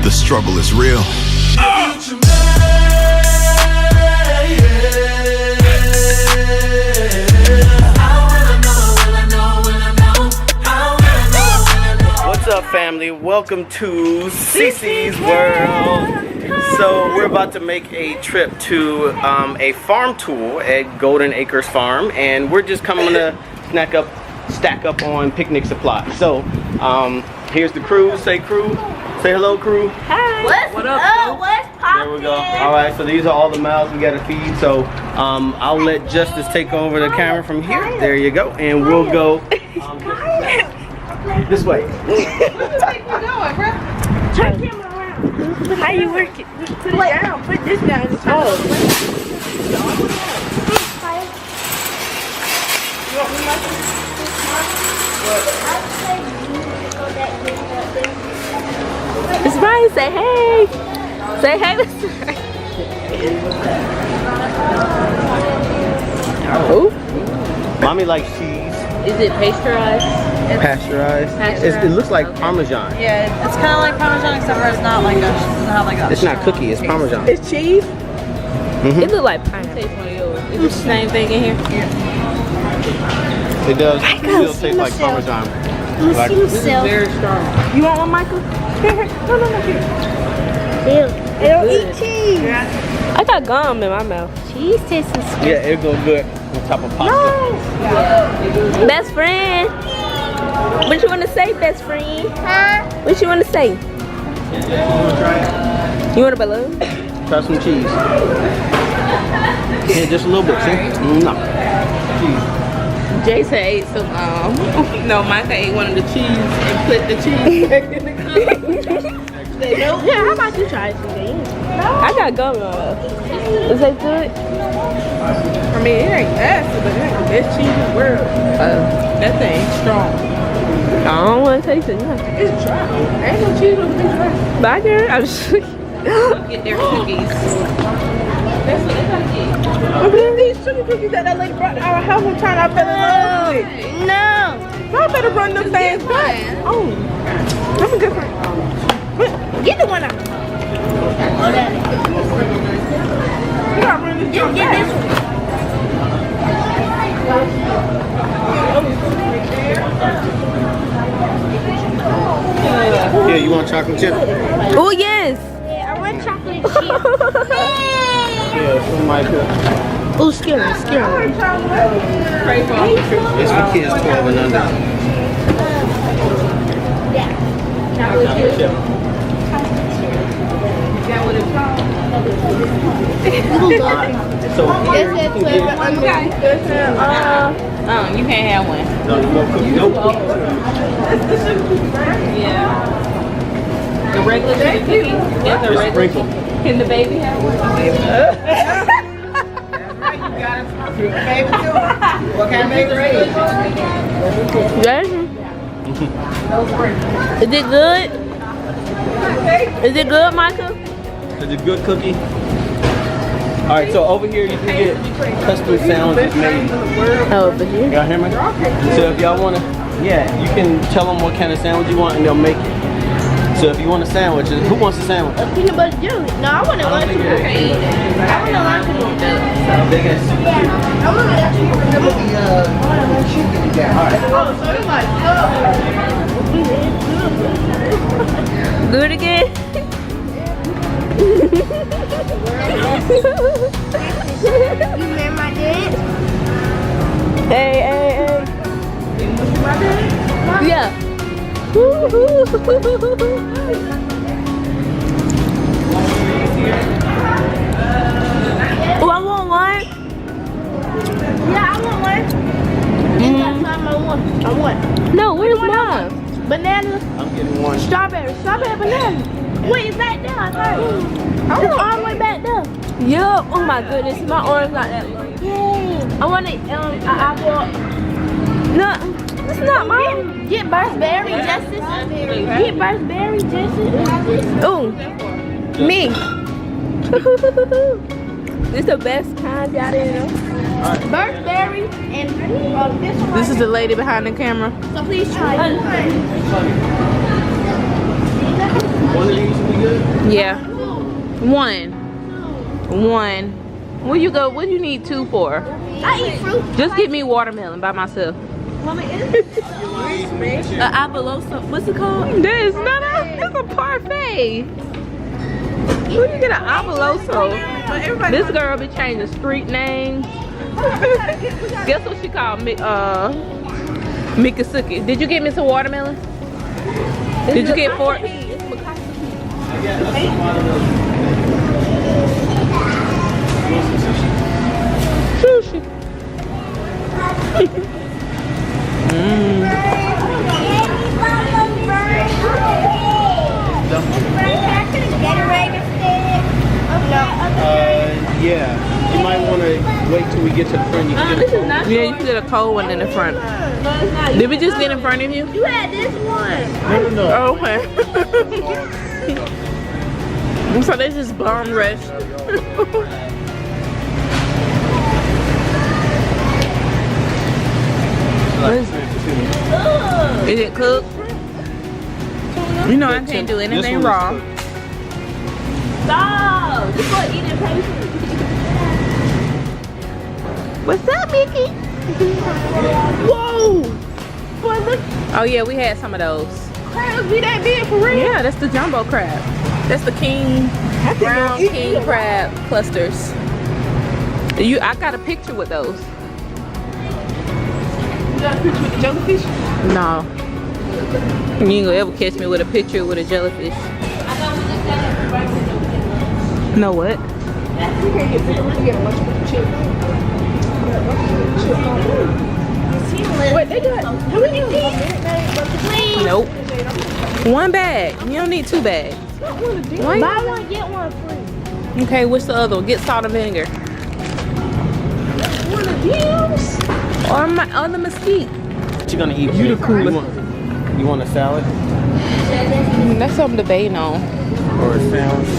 The struggle is real. What's up, family? Welcome to Cece's World. So we're about to make a trip to a farm tour at Golden Acres Farm, and we're just coming to stack up on picnic supplies. So here's the crew. Say crew. Say hello, crew. Hi. What up? What's poppin'? There we go. All right, so these are all the mouths we gotta feed. So I'll let Justice take over the camera from here. There you go, and we'll go this way. Turn the camera around. How you work it? Put it down. Put this down. It's Brian. Say hey. Say hey. Oh, mommy likes cheese. Is it pasteurized? Pasteurized. It looks like Parmesan. Yeah, it's kind of like Parmesan, except for it's not like a. It's not cookie. It's Parmesan. It's cheese. It look like pineapple. Taste one of yours. Is it the same thing in here? It does. It still tastes like Parmesan. Like, This is very strong. You want one, Michael? Here. No. Here. Ew. Eat cheese. I got gum in my mouth. Cheese tastes sweet. yeah, it'll go good on top of pasta. Best friend. What you want to say, best friend? Huh? What you want to say? You want a balloon? Try some cheese. Yeah, just a little bit. See? No. Cheese. Jason ate some, no, Micah ate one of the cheese and put the cheese back in the cup. Yeah, how about you try some? I got gum in my mouth. Is that good? I mean, it ain't nasty, but it ain't the best cheese in the world. That thing's strong. I don't want to taste it. No. It's dry. Ain't no cheese on the dry. Bye, girl. I'm just Get their cookies. That's what they gotta get. Look at these sugar cookies that lady brought to our house one time. I fell in love with it. no. So I better run them things back. Oh, I'm a good friend. Get the one out. You gotta run this junk Get back. this one. Yeah, you want chocolate chip? Oh, yes. Yeah, I want chocolate chip. Yeah, some Micah. Oh, scary. Pray for all the Christmas. It's for kids 12 and under. Chocolate chip. Is that what it's called? So here you can get You can't have one. no more cookies. No cookies. Yeah. The regular chicken cookies? That's a Just regular sprinkle. chicken. Can the baby have one? Baby, too. What kind of baby raised? Is it good? Is it good, Michael? Is it good cookie? All right, so over here you can get custom sandwiches made. Oh, but you? Y'all hear me? So if y'all wanna, yeah, you can tell them what kind of sandwich you want and they'll make it. So if you want a sandwich, who wants a sandwich? A peanut butter jelly. No, I want a lunch. They got Good again? You remember my dad? Hey. Yeah. Oh, I want one. Yeah, I want one. I want. No, where's mine? Banana. I'm getting one. Strawberry, banana. Wait, it's back there. I thought. It's all the way back there. Yup. Oh my goodness, my arm's not that long. Yay. I want it. I bought. No, it's not mine. Get Burstberry, Justice. Get Burstberry, Justice. Ooh, me. This the best kind y'all didn't know. Burstberry and this one. This is the lady behind the camera. So please try it. One of these will be good? Yeah. One. Where you go? What do you need 2 for? I eat fruit. Just give me watermelon by myself. Apolosa. What's it called? This not a. It's a parfait. Where you get an apoloso? This girl be changing street names. Guess what she called me? Mikasuki. Did you get me some watermelon? Did you get 4? Sushi. Yeah. You might want to wait till we get to the front. You can get a cold. Yeah, you can get a cold one in the front. Did we just get in front of you? You had this one. No. Oh, okay. So they just bomb rush. Is it cooked? You know I can't do anything raw. Stop. Just go eat it patient. What's up, Mickey? Whoa. Boy, look. Oh yeah, we had some of those. Crabs be that big for real. Yeah, that's the jumbo crab. That's the brown king crab clusters. I got a picture with those. You got a picture with the jellyfish? No. You ain't gonna ever catch me with a picture with a jellyfish. No what? You can't get bigger. We can get a lunch with the chips. Wait, they got. How many of these? Nope. 1 bag. You don't need 2 bags. Buy one, get one free. Okay, what's the other one? Get salt and vinegar. One of these? Or the mesquite. What you gonna eat? You the coolest. You want a salad? That's something to bait on. Or a sandwich?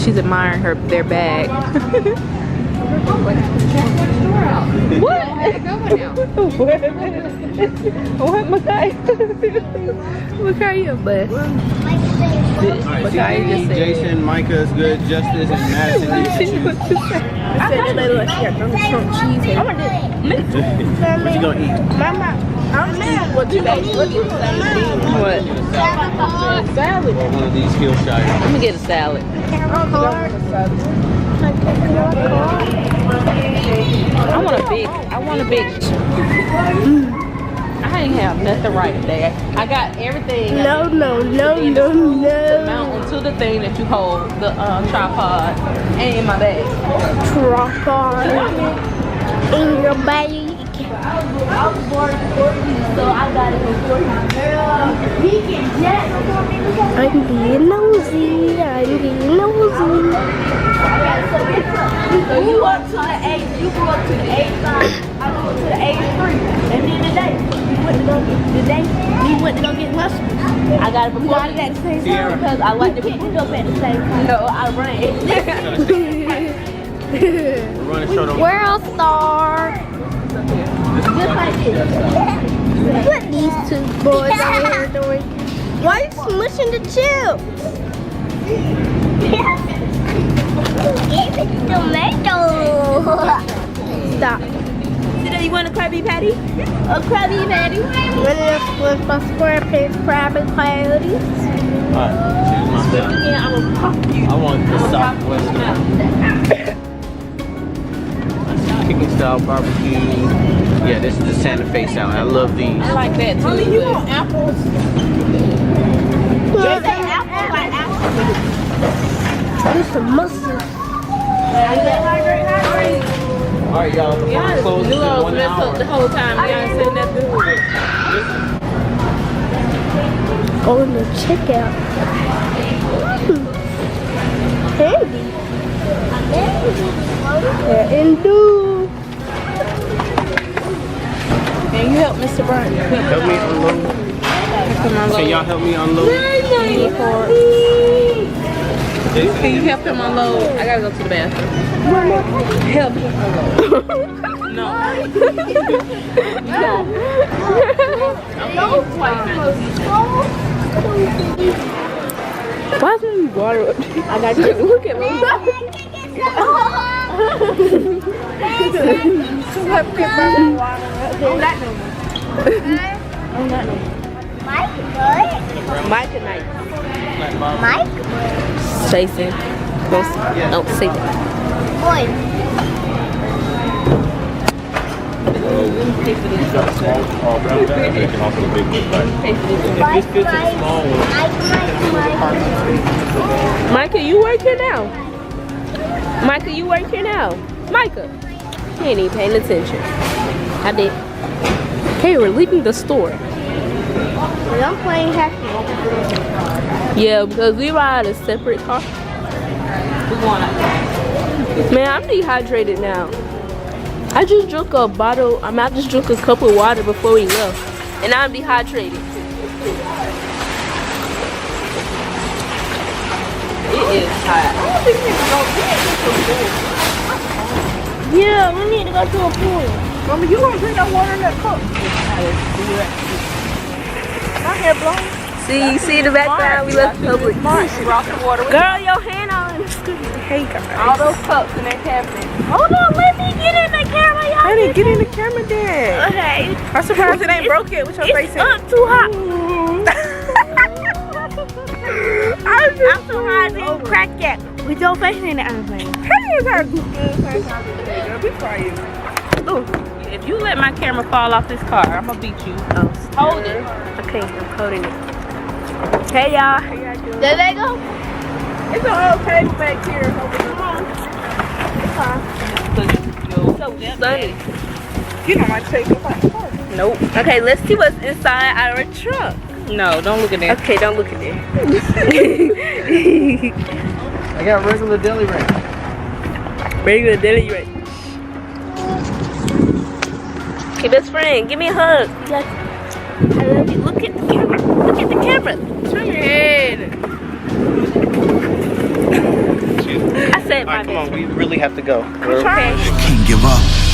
She's admiring their bag. What? What, Makai? Makai, your butt. Makai just said. Jason, Micah is good. Justice and Madison. I said that lady like she got Trump cheese. I'm gonna do it. What you gonna eat? Mama, I'm gonna what you ate. What you What? Salad. Or one of these Hillshire. Let me get a salad. I want a big. I ain't have nothing right today. I got everything. No. Mount onto the thing that you hold, the tripod, and in my bag. Tripod in your bag. I was born in 40s, so I got it before you. I'm being nosy. So you up to the age, you go up to the age 5, I go up to the age 3. And then today, you went to go get mushrooms. I got it before. You got it at the same time because I like to pick it up at the same time. No, I run it. World Star. Just like this. What these 2 boys out here doing? Why are you smushing the chips? Tomato. Stop. Today you want a Krabby Patty? A Krabby Patty? What is with my square pig Krabby Patties? Alright, choose my salad. Yeah, I'm gonna pop you. I want the Southwest chicken style barbecue. Yeah, this is the Santa Fe salad. I love these. I like that too. You want apples? Just say apple by apple. This is mustard. Alright, y'all. Y'all Close in knew I was 1 messed up hour. the whole time. Y'all said nothing. Going to check out. Candy. And do. Can you help Mr. Burns? Help me unload. Can y'all help me unload? Can you help him unload? I gotta go to the bathroom. Help him unload. No. I'm Why is there water up? I got you. Look at me. Mike and Mike. Mike? Jason. Don't say that. Boy. Micah, you work here now. Micah, you work here now. Micah, he ain't even paying attention. I did. Okay, we're leaving the store. I'm playing happy. Yeah, because we ride a separate car. Man, I'm dehydrated now. I just drank a bottle. I just drank a cup of water before we left, and now I'm dehydrated. It is hot. Yeah, we need to go to a pool. Mama, you gonna drink that water in that cup? My hair blown. See the background? We left public. Girl, your hand on the screen. Hey, girl. All those cups in that cabinet. Hold on, let me get in the camera, y'all. I didn't get in the camera then. Okay. I'm surprised it ain't broke yet with your face in It's it. up too hot. I'm surprised it ain't cracked yet. With your face in it, I'm saying. Hey, it's our good girl. Be quiet. If you let my camera fall off this car, I'm gonna beat you. Oh, Hold it. okay, I'm holding it. Hey, y'all. There they go. It's a whole table back here. So sunny. You know my take apart. Nope. Okay, let's see what's inside our truck. No, don't look at that. Okay, don't look at it. I got regular deli ranch. Regular deli right. Okay, best friend, give me a hug. I love you. Look at the camera. Look at the camera. Turn your head. I said my Alright, come on, we really have to go. Okay. Can't give up.